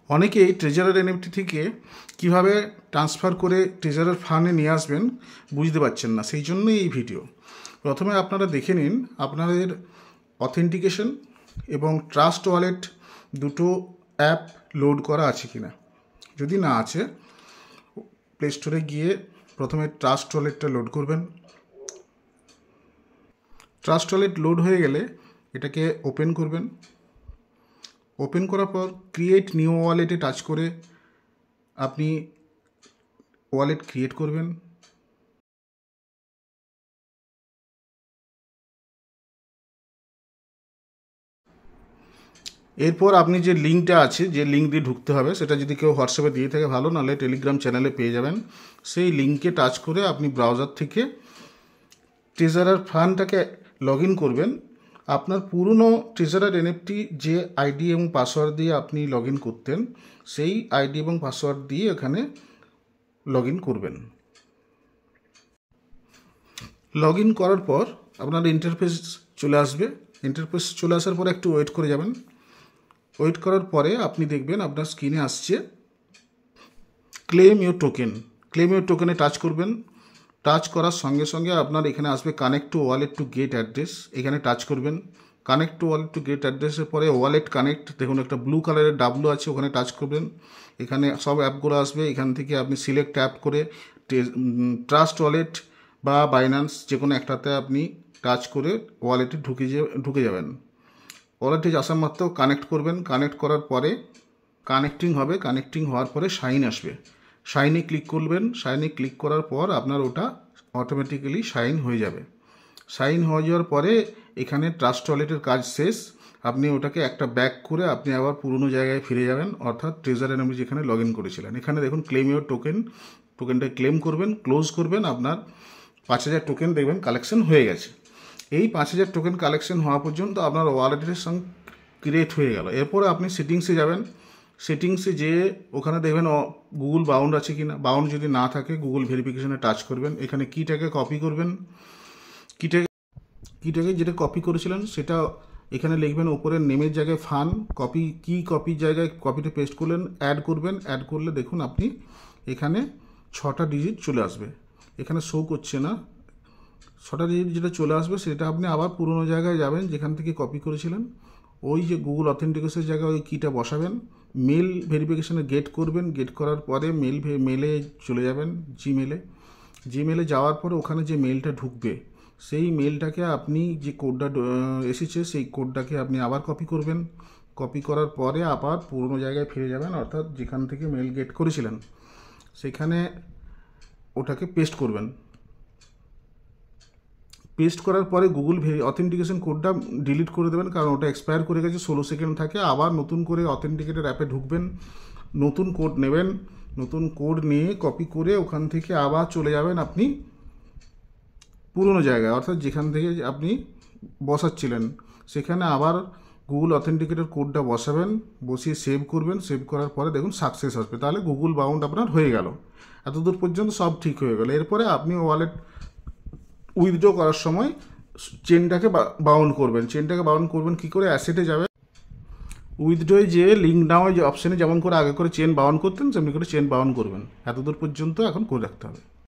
অনেকেই treasurer NFT থেকে কিভাবে ট্রান্সফার করে ট্রেজারার ফান্ডে নিয়ে আসবেন বুঝতে পারছেন না, সেই জন্যই এই ভিডিও। প্রথমে আপনারা দেখে নিন আপনাদের অথেন্টিকেশন এবং ট্রাস্ট ওয়ালেট দুটো অ্যাপ লোড করা আছে কিনা। যদি না আছে, প্লে স্টোরে গিয়ে প্রথমে ট্রাস্ট ওয়ালেটটা লোড করবেন। ট্রাস্ট ওয়ালেট লোড হয়ে গেলে এটাকে ওপেন করবেন। ওপেন করার পর ক্রিয়েট নিউ ওয়ালেটে টাচ করে আপনি ওয়ালেট ক্রিয়েট করবেন। এরপর আপনি যে লিঙ্কটা আছে, যে লিঙ্ক দিয়ে ঢুকতে হবে, সেটা যদি কেউ হোয়াটসঅ্যাপে দিয়ে থাকে ভালো, নাহলে টেলিগ্রাম চ্যানেলে পেয়ে যাবেন। সেই লিঙ্কে টাচ করে আপনি ব্রাউজার থেকে ট্রেজারার ফান্ডটাকে লগ ইন করবেন। আপনার পুরনো ট্রেজারার এনএফটি যে আইডি এবং পাসওয়ার্ড দিয়ে আপনি লগ ইন করতেন, সেই আইডি এবং পাসওয়ার্ড দিয়ে এখানে লগ ইন করবেন। লগ ইন করার পর আপনার ইন্টারফেস চলে আসবে। ইন্টারফেস চলে আসার পরে একটু ওয়েট করে যাবেন। ওয়েট করার পরে আপনি দেখবেন আপনার স্ক্রিনে আসছে claim your token. Claim your টোকেনে টাচ করবেন। টাচ করার সঙ্গে সঙ্গে আপনার এখানে আসবে connect to wallet to get address. এখানে টাচ করবেন। Connect to wallet to get অ্যাড্রেসের পরে ওয়ালেট কানেক্ট, দেখুন একটা ব্লু কালারের ডাব্লু আছে, ওখানে টাচ করবেন। এখানে সব অ্যাপগুলো আসবে। এখান থেকে আপনি সিলেক্ট অ্যাপ করে ট্রাস্ট ওয়ালেট বা বাইন্যান্স যে কোনো একটাতে আপনি টাচ করে ওয়ালেটে ঢুকে যাবেন। ওয়ালেটে আসা মাত্র কানেক্ট করবেন। কানেক্ট করার পরে কানেক্টিং হবে। কানেক্টিং হওয়ার পরে সাইন আসবে। সাইনে ক্লিক করবেন। সাইনে ক্লিক করার পর আপনার ওটা অটোমেটিক্যালি সাইন হয়ে যাবে। সাইন হয়ে যাওয়ার পরে এখানে ট্রাস্ট ওয়ালেটের কাজ শেষ। আপনি ওটাকে একটা ব্যাক করে আপনি আবার পুরনো জায়গায় ফিরে যাবেন, অর্থাৎ ট্রেজার এনএফটি যেখানে লগ ইন করেছিলেন। এখানে দেখুন ক্লেম ইউর টোকেন, টোকেনটা ক্লেম করবেন, ক্লোজ করবেন। আপনার 5000 টোকেন দেখবেন কালেকশন হয়ে গেছে। এই 5000 টোকেন কালেকশন হওয়া পর্যন্ত আপনার ওয়ালেটের সঙ্গে ক্রিয়েট হয়ে গেল। এরপরে আপনি সেটিংসে যাবেন। সেটিংসে যেয়ে ওখানে দেখবেন গুগল বাউন্ড আছে কি না। বাউন্ড যদি না থাকে গুগল ভেরিফিকেশনে টাচ করবেন। এখানে কিটাকে কপি করবেন। কিটাকে যেটা কপি করেছিলেন সেটা এখানে লিখবেন, ওপরের নেমের জায়গায় ফান কপি, কি কপির জায়গায় কপিটা পেস্ট করলেন, অ্যাড করবেন। অ্যাড করলে দেখুন আপনি এখানে 6টা ডিজিট চলে আসবে। এখানে শো করছে না। 6টা ডিজিট যেটা চলে আসবে সেটা আপনি আবার পুরনো জায়গায় যাবেন যেখান থেকে কপি করেছিলেন। ওই যে গুগল অথেন্টিকেশনের জায়গায় ওই কিটা বসাবেন। মেল ভেরিফিকেশনে গেট করবেন। গেট করার পরে মেলে চলে যাবেন জিমেলে যাওয়ার পরে ওখানে যে মেলটা ঢুকবে সেই মেলটাকে আপনি যে কোডটা এসেছে সেই কোডটাকে আপনি আবার কপি করবেন। কপি করার পরে আবার পুরনো জায়গায় ফিরে যাবেন, অর্থাৎ যেখান থেকে মেল গেট করেছিলেন সেখানে ওটাকে পেস্ট করবেন। পেস্ট করার পরে গুগল অথেন্টিকেশন কোডটা ডিলিট করে দেবেন, কারণ ওটা এক্সপায়ার করে গেছে, 16 সেকেন্ড থাকে। আবার নতুন করে অথেন্টিকেটেড অ্যাপে ঢুকবেন, নতুন কোড নেবেন। নতুন কোড নিয়ে কপি করে ওখান থেকে আবার চলে যাবেন আপনি পুরনো জায়গায়, অর্থাৎ যেখান থেকে আপনি বসাচ্ছিলেন সেখানে আবার গুগল অথেন্টিকেটেড কোডটা বসাবেন। বসিয়ে সেভ করবেন। সেভ করার পরে দেখুন সাকসেস আসবে। তাহলে গুগল বাউন্ড আপনার হয়ে গেল। এতদূর পর্যন্ত সব ঠিক হয়ে গেল। এরপরে আপনি ওয়ালেট উইথড্র করার সময় চেনটাকে বাউন্ড করবেন। চেনটাকে বাউন্ড করবেন কী করে? অ্যাসেটে যাবেন। উইথড্রয়ে যে লিঙ্ক নাও যে অপশানে যেমন করে আগে করে চেন বাউন্ড করতেন সেমনি করে চেন বাউন্ড করবেন। এতদূর পর্যন্ত এখন করে রাখতে হবে।